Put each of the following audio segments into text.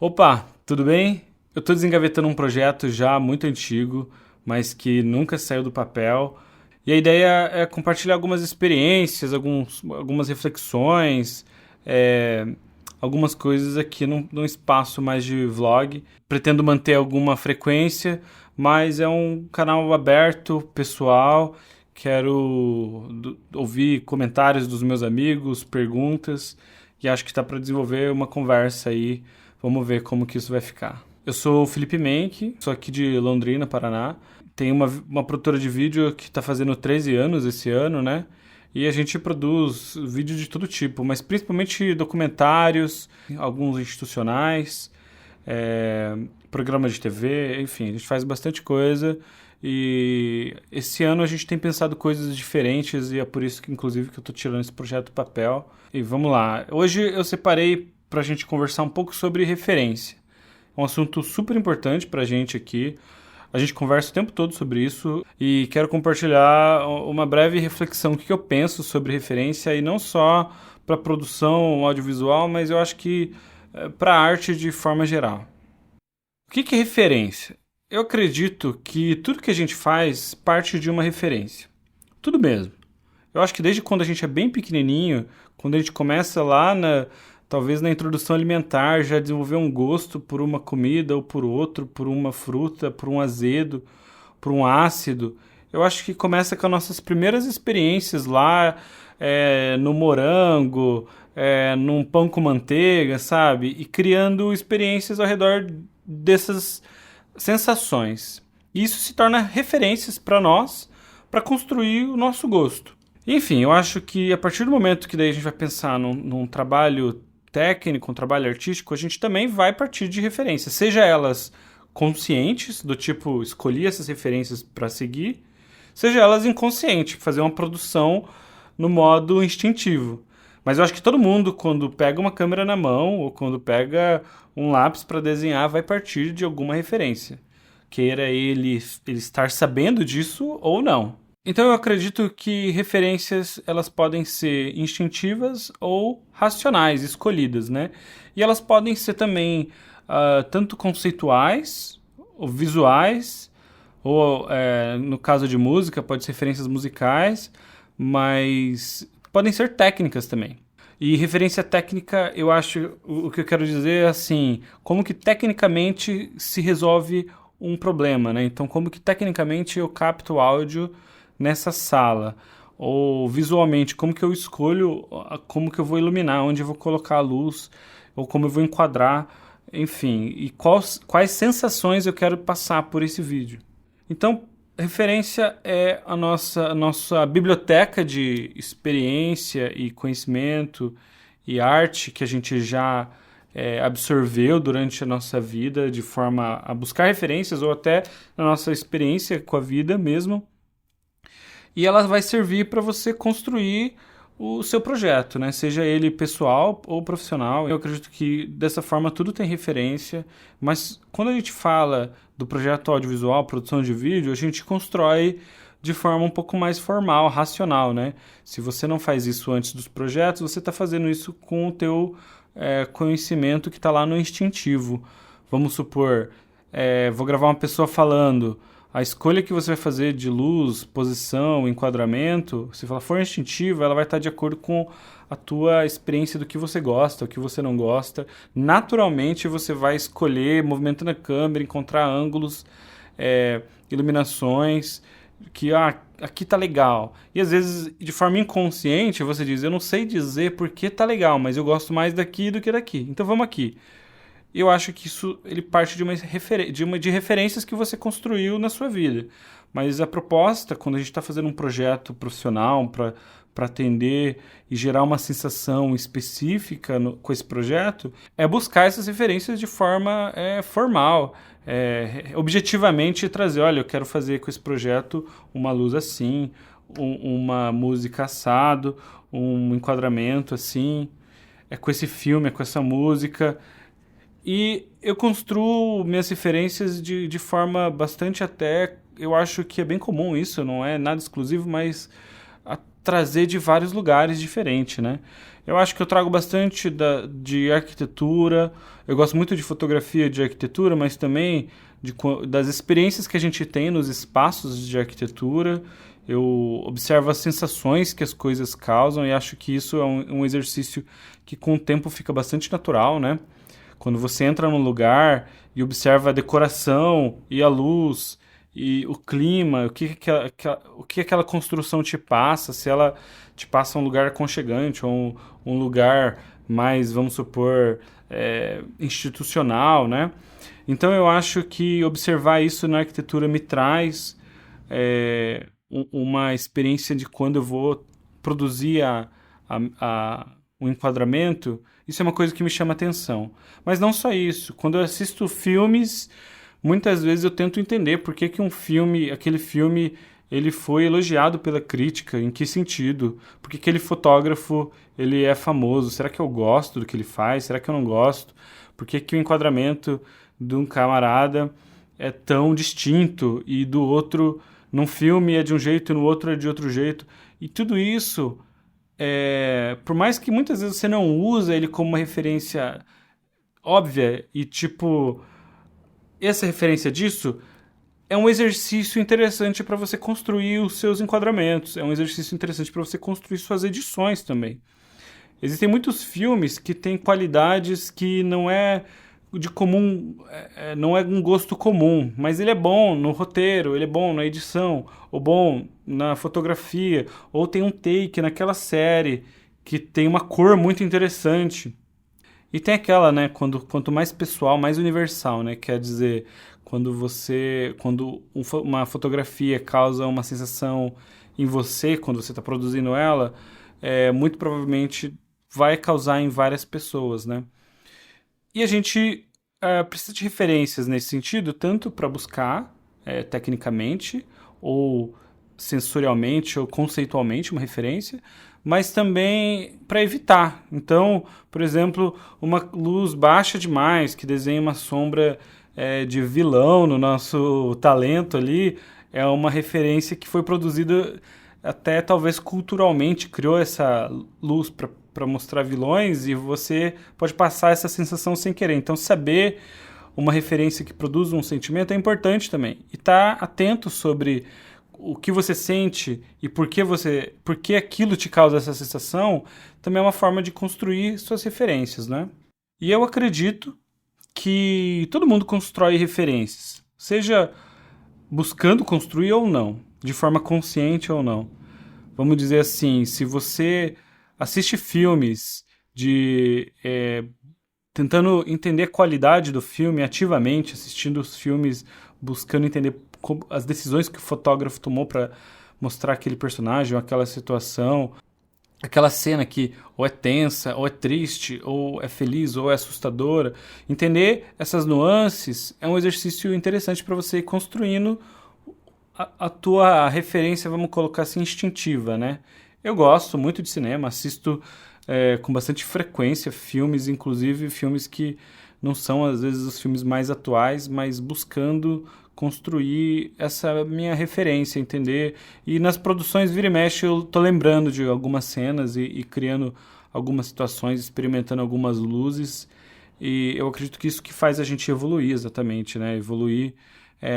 Opa, tudo bem? Eu estou desengavetando um projeto já muito antigo, mas que nunca saiu do papel. E a ideia é compartilhar algumas experiências, algumas reflexões, é, algumas coisas aqui num espaço mais de vlog. Pretendo manter alguma frequência, mas é um canal aberto, pessoal. Quero ouvir comentários dos meus amigos, perguntas, e acho que está para desenvolver uma conversa aí. Vamos ver como que isso vai ficar. Eu sou o Felipe Menck, sou aqui de Londrina, Paraná. Tenho uma produtora de vídeo que está fazendo 13 anos esse ano, né? E a gente produz vídeo de todo tipo, mas principalmente documentários, alguns institucionais, programas de TV, enfim, a gente faz bastante coisa. E esse ano a gente tem pensado coisas diferentes e é por isso que, inclusive, que eu estou tirando esse projeto do papel. E vamos lá. Hoje eu separei para a gente conversar um pouco sobre referência. É um assunto super importante para a gente aqui. A gente conversa o tempo todo sobre isso e quero compartilhar uma breve reflexão do que eu penso sobre referência e não só para produção audiovisual, mas eu acho que para arte de forma geral. O que é referência? Eu acredito que tudo que a gente faz parte de uma referência. Tudo mesmo. Eu acho que desde quando a gente é bem pequenininho, quando a gente começa talvez na introdução alimentar, já desenvolver um gosto por uma comida ou por outro, por uma fruta, por um azedo, por um ácido. Eu acho que começa com as nossas primeiras experiências lá, no morango, num pão com manteiga, sabe? E criando experiências ao redor dessas sensações. E isso se torna referências para nós, para construir o nosso gosto. Enfim, eu acho que a partir do momento que daí a gente vai pensar num trabalho técnico, um trabalho artístico, a gente também vai partir de referências, seja elas conscientes, do tipo escolhi essas referências para seguir, seja elas inconscientes, fazer uma produção no modo instintivo. Mas eu acho que todo mundo, quando pega uma câmera na mão ou quando pega um lápis para desenhar, vai partir de alguma referência. Queira ele estar sabendo disso ou não. Então eu acredito que referências elas podem ser instintivas ou racionais, escolhidas, né? E elas podem ser também tanto conceituais, ou visuais, ou no caso de música, pode ser referências musicais, mas podem ser técnicas também. E referência técnica, eu acho, o que eu quero dizer é assim, como que tecnicamente se resolve um problema, né? Então, como que tecnicamente eu capto o áudio nessa sala, ou visualmente, como que eu escolho, como que eu vou iluminar, onde eu vou colocar a luz, ou como eu vou enquadrar, enfim, e quais sensações eu quero passar por esse vídeo. Então, referência é a nossa biblioteca de experiência e conhecimento e arte que a gente já absorveu durante a nossa vida de forma a buscar referências ou até na nossa experiência com a vida mesmo, e ela vai servir para você construir o seu projeto, né? Seja ele pessoal ou profissional. Eu acredito que dessa forma tudo tem referência, mas quando a gente fala do projeto audiovisual, produção de vídeo, a gente constrói de forma um pouco mais formal, racional, né? Se você não faz isso antes dos projetos, você está fazendo isso com o teu conhecimento que está lá no instintivo. Vamos supor, vou gravar uma pessoa falando. A escolha que você vai fazer de luz, posição, enquadramento, se ela for instintiva, ela vai estar de acordo com a tua experiência do que você gosta, o que você não gosta. Naturalmente, você vai escolher, movimentando a câmera, encontrar ângulos, iluminações, que aqui tá legal. E às vezes, de forma inconsciente, você diz, eu não sei dizer por que tá legal, mas eu gosto mais daqui do que daqui. Então vamos aqui. Eu acho que isso ele parte de referências que você construiu na sua vida. Mas a proposta, quando a gente está fazendo um projeto profissional para atender e gerar uma sensação específica com esse projeto, é buscar essas referências de forma formal. Objetivamente trazer, olha, eu quero fazer com esse projeto uma luz assim, uma música assado, um enquadramento assim, com esse filme, com essa música. E eu construo minhas referências de forma bastante até... Eu acho que é bem comum isso, não é nada exclusivo, mas trazer de vários lugares diferentes, né? Eu acho que eu trago bastante de arquitetura, eu gosto muito de fotografia de arquitetura, mas também das experiências que a gente tem nos espaços de arquitetura. Eu observo as sensações que as coisas causam e acho que isso é um exercício que com o tempo fica bastante natural, né? Quando você entra num lugar e observa a decoração e a luz e o clima, o que aquela construção te passa, se ela te passa um lugar aconchegante ou um lugar mais, vamos supor, institucional, né? Então eu acho que observar isso na arquitetura me traz uma experiência de quando eu vou produzir o enquadramento, isso é uma coisa que me chama atenção. Mas não só isso, quando eu assisto filmes, muitas vezes eu tento entender por que aquele filme, ele foi elogiado pela crítica, em que sentido? Por que aquele fotógrafo, ele é famoso? Será que eu gosto do que ele faz? Será que eu não gosto? Por que que o enquadramento de um camarada é tão distinto e do outro, num filme é de um jeito e no outro é de outro jeito? E tudo isso, por mais que muitas vezes você não usa ele como uma referência óbvia e tipo, essa referência disso é um exercício interessante para você construir os seus enquadramentos, é um exercício interessante para você construir suas edições também. Existem muitos filmes que têm qualidades que não é de comum, não é um gosto comum, mas ele é bom no roteiro, ele é bom na edição, ou bom na fotografia, ou tem um take naquela série que tem uma cor muito interessante. E tem aquela, né, quanto mais pessoal, mais universal, né, quer dizer, uma fotografia causa uma sensação em você, quando você está produzindo ela, muito provavelmente vai causar em várias pessoas, né? E a gente precisa de referências nesse sentido, tanto para buscar tecnicamente, ou sensorialmente, ou conceitualmente uma referência, mas também para evitar. Então, por exemplo, uma luz baixa demais, que desenha uma sombra de vilão no nosso talento ali, é uma referência que foi produzida até talvez culturalmente, criou essa luz para mostrar vilões e você pode passar essa sensação sem querer. Então, saber uma referência que produz um sentimento é importante também. E estar atento sobre o que você sente e por que aquilo te causa essa sensação também é uma forma de construir suas referências, né? E eu acredito que todo mundo constrói referências, seja buscando construir ou não, de forma consciente ou não. Vamos dizer assim, se você assiste filmes tentando entender a qualidade do filme ativamente, assistindo os filmes, buscando entender as decisões que o fotógrafo tomou para mostrar aquele personagem ou aquela situação, aquela cena que ou é tensa, ou é triste, ou é feliz, ou é assustadora. Entender essas nuances é um exercício interessante para você ir construindo a tua referência, vamos colocar assim, instintiva, né? Eu gosto muito de cinema, assisto com bastante frequência filmes, inclusive filmes que não são às vezes os filmes mais atuais, mas buscando construir essa minha referência, entender? E nas produções vira e mexe eu tô lembrando de algumas cenas e criando algumas situações, experimentando algumas luzes, e eu acredito que isso que faz a gente evoluir exatamente, né? Evoluir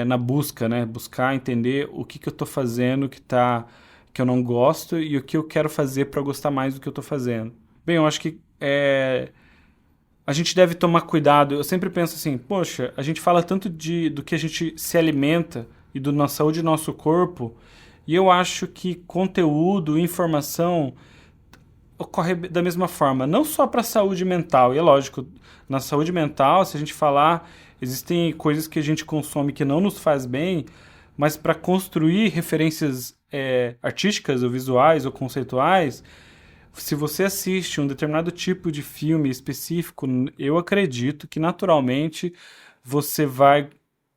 na busca, né? Buscar entender o que eu tô fazendo que eu não gosto e o que eu quero fazer para gostar mais do que eu tô fazendo. Bem, eu acho que a gente deve tomar cuidado. Eu sempre penso assim, poxa, a gente fala tanto do que a gente se alimenta e da saúde do nosso corpo, e eu acho que conteúdo, informação ocorre da mesma forma, não só para a saúde mental, e é lógico, na saúde mental, se a gente falar, existem coisas que a gente consome que não nos faz bem, mas para construir referências artísticas, ou visuais, ou conceituais, se você assiste um determinado tipo de filme específico, eu acredito que naturalmente você vai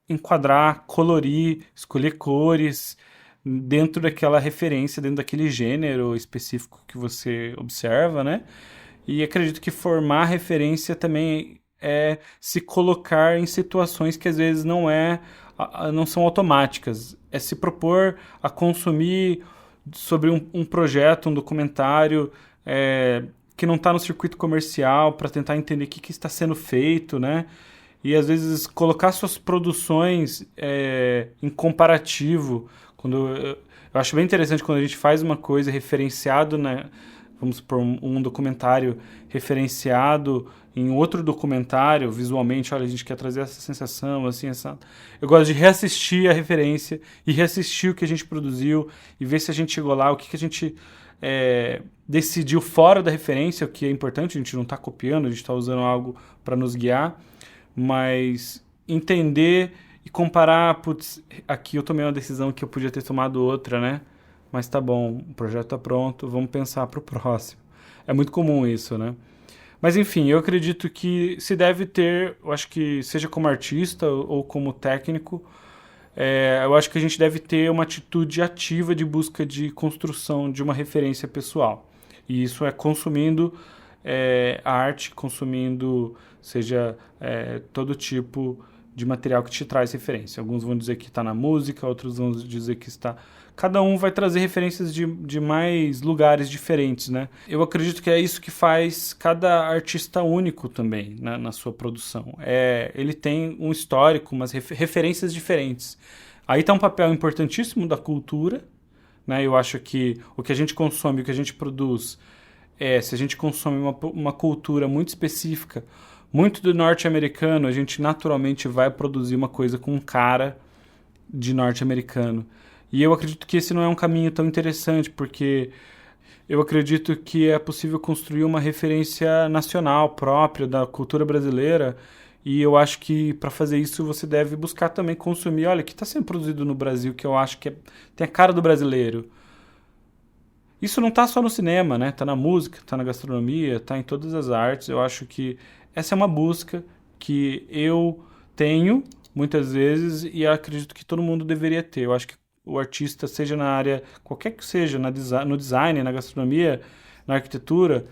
enquadrar, colorir, escolher cores dentro daquela referência, dentro daquele gênero específico que você observa, né? E acredito que formar referência também é se colocar em situações que às vezes não são automáticas. É se propor a consumir sobre um projeto, um documentário que não está no circuito comercial para tentar entender o que está sendo feito, né? E às vezes colocar suas produções em comparativo. Eu acho bem interessante quando a gente faz uma coisa referenciado, né? Vamos supor, um documentário referenciado em outro documentário, visualmente, olha, a gente quer trazer essa sensação, assim, essa... Eu gosto de reassistir a referência e reassistir o que a gente produziu e ver se a gente chegou lá, o que a gente decidiu fora da referência, o que é importante, a gente não está copiando, a gente está usando algo para nos guiar, mas entender e comparar, putz, aqui eu tomei uma decisão que eu podia ter tomado outra, né? Mas tá bom, o projeto tá pronto, vamos pensar pro próximo. É muito comum isso, né? Mas enfim, eu acredito que se deve ter, eu acho que seja como artista ou como técnico, eu acho que a gente deve ter uma atitude ativa de busca de construção de uma referência pessoal. E isso é consumindo arte, consumindo, seja todo tipo de material que te traz referência. Alguns vão dizer que está na música, outros vão dizer que está... Cada um vai trazer referências de mais lugares diferentes, né? Eu acredito que é isso que faz cada artista único também, né, na sua produção. Ele tem um histórico, umas referências diferentes. Aí está um papel importantíssimo da cultura, né? Eu acho que o que a gente consome, o que a gente produz, se a gente consome uma cultura muito específica, muito do norte-americano, a gente naturalmente vai produzir uma coisa com um cara de norte-americano. E eu acredito que esse não é um caminho tão interessante, porque eu acredito que é possível construir uma referência nacional própria da cultura brasileira, e eu acho que para fazer isso você deve buscar também consumir, olha, o que está sendo produzido no Brasil, que eu acho que tem a cara do brasileiro. Isso não está só no cinema, né? Está na música, está na gastronomia, está em todas as artes. Eu acho que essa é uma busca que eu tenho muitas vezes e acredito que todo mundo deveria ter. Eu acho que o artista, seja na área, qualquer que seja, no design, na gastronomia, na arquitetura,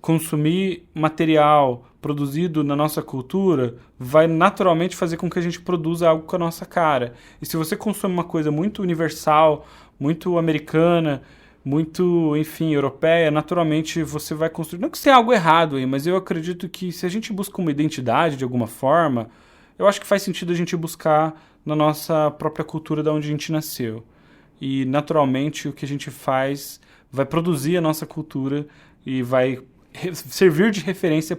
consumir material produzido na nossa cultura vai naturalmente fazer com que a gente produza algo com a nossa cara. E se você consome uma coisa muito universal, muito americana, muito, enfim, europeia, naturalmente você vai construir... Não que tenha algo errado aí, mas eu acredito que se a gente busca uma identidade de alguma forma, eu acho que faz sentido a gente buscar na nossa própria cultura da onde a gente nasceu. E, naturalmente, o que a gente faz vai produzir a nossa cultura e vai servir de referência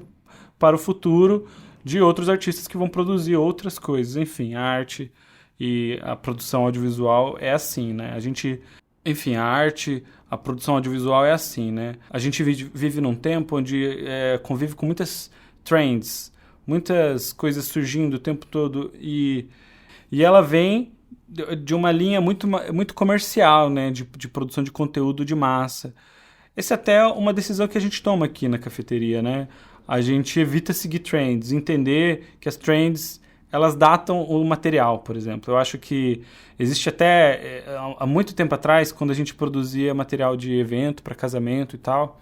para o futuro de outros artistas que vão produzir outras coisas. Enfim, a arte e a produção audiovisual é assim, né? Enfim, a arte, a produção audiovisual é assim, né? A gente vive num tempo onde convive com muitas trends, muitas coisas surgindo o tempo todo e ela vem de uma linha muito, muito comercial, né? De produção de conteúdo de massa. Essa é até uma decisão que a gente toma aqui na cafeteria, né? A gente evita seguir trends, entender que as trends, elas datam o material, por exemplo. Eu acho que existe até, há muito tempo atrás, quando a gente produzia material de evento para casamento e tal,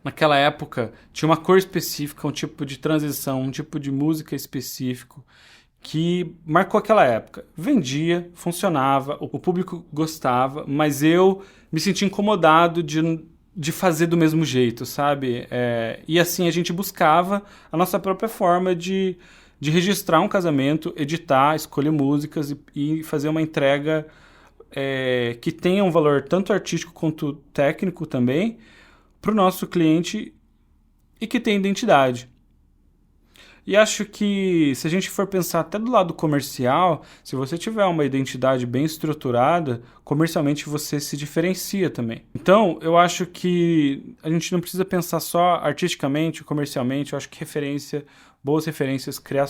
naquela época tinha uma cor específica, um tipo de transição, um tipo de música específico que marcou aquela época. Vendia, funcionava, o público gostava, mas eu me senti incomodado de fazer do mesmo jeito, sabe? E assim a gente buscava a nossa própria forma de registrar um casamento, editar, escolher músicas e fazer uma entrega que tenha um valor tanto artístico quanto técnico também para o nosso cliente e que tenha identidade. E acho que se a gente for pensar até do lado comercial, se você tiver uma identidade bem estruturada, comercialmente você se diferencia também. Então, eu acho que a gente não precisa pensar só artisticamente ou comercialmente, eu acho que boas referências, criar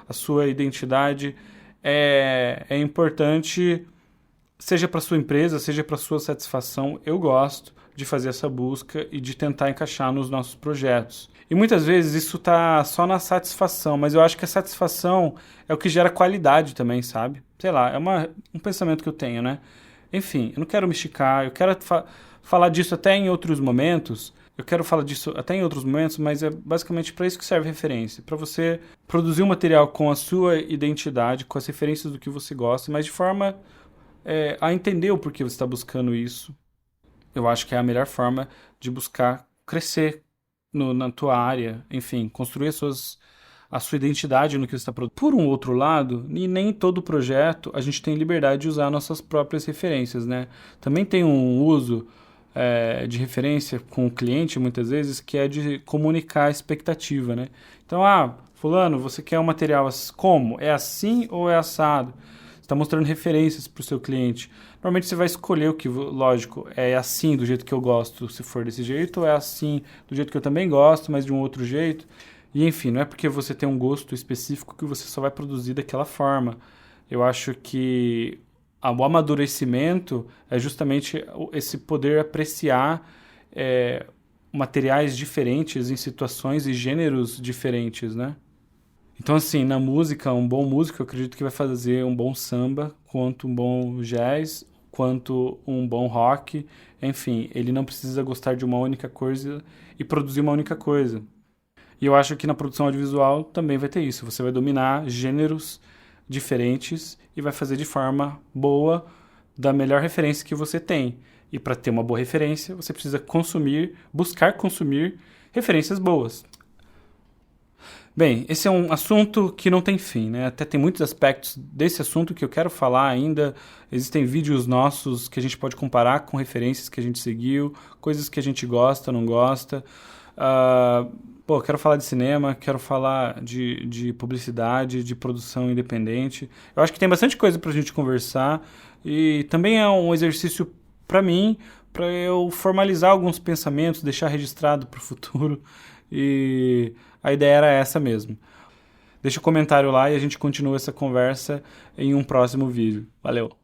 a sua identidade é importante, seja para sua empresa, seja para sua satisfação. Eu gosto de fazer essa busca e de tentar encaixar nos nossos projetos. E muitas vezes isso tá só na satisfação, mas eu acho que a satisfação é o que gera qualidade também, sabe? Sei lá, é um pensamento que eu tenho, né? Enfim, eu não quero me esticar, eu quero falar disso até em outros momentos, mas é basicamente para isso que serve referência, para você produzir um material com a sua identidade, com as referências do que você gosta, mas de forma a entender o porquê você está buscando isso. Eu acho que é a melhor forma de buscar crescer na tua área, enfim, construir a sua identidade no que você está produzindo. Por um outro lado, e nem todo projeto a gente tem liberdade de usar nossas próprias referências, né? Também tem um uso de referência com o cliente, muitas vezes, que é de comunicar a expectativa, né? Então, fulano, você quer um material como? É assim ou é assado? Você está mostrando referências para o seu cliente. Normalmente você vai escolher o que, lógico, é assim do jeito que eu gosto, se for desse jeito, ou é assim do jeito que eu também gosto, mas de um outro jeito. E enfim, não é porque você tem um gosto específico que você só vai produzir daquela forma. Eu acho que o amadurecimento é justamente esse poder apreciar materiais diferentes em situações e gêneros diferentes, né? Então, assim, na música, um bom músico, eu acredito que vai fazer um bom samba, quanto um bom jazz, quanto um bom rock. Enfim, ele não precisa gostar de uma única coisa e produzir uma única coisa. E eu acho que na produção audiovisual também vai ter isso. Você vai dominar gêneros diferentes e vai fazer de forma boa, da melhor referência que você tem. E para ter uma boa referência, você precisa buscar consumir referências boas. Bem, esse é um assunto que não tem fim, né? Até tem muitos aspectos desse assunto que eu quero falar ainda. Existem vídeos nossos que a gente pode comparar com referências que a gente seguiu, coisas que a gente gosta, não gosta. Quero falar de cinema, quero falar de publicidade, de produção independente. Eu acho que tem bastante coisa pra gente conversar e também é um exercício pra mim, pra eu formalizar alguns pensamentos, deixar registrado pro futuro e a ideia era essa mesmo. Deixa um comentário lá e a gente continua essa conversa em um próximo vídeo. Valeu!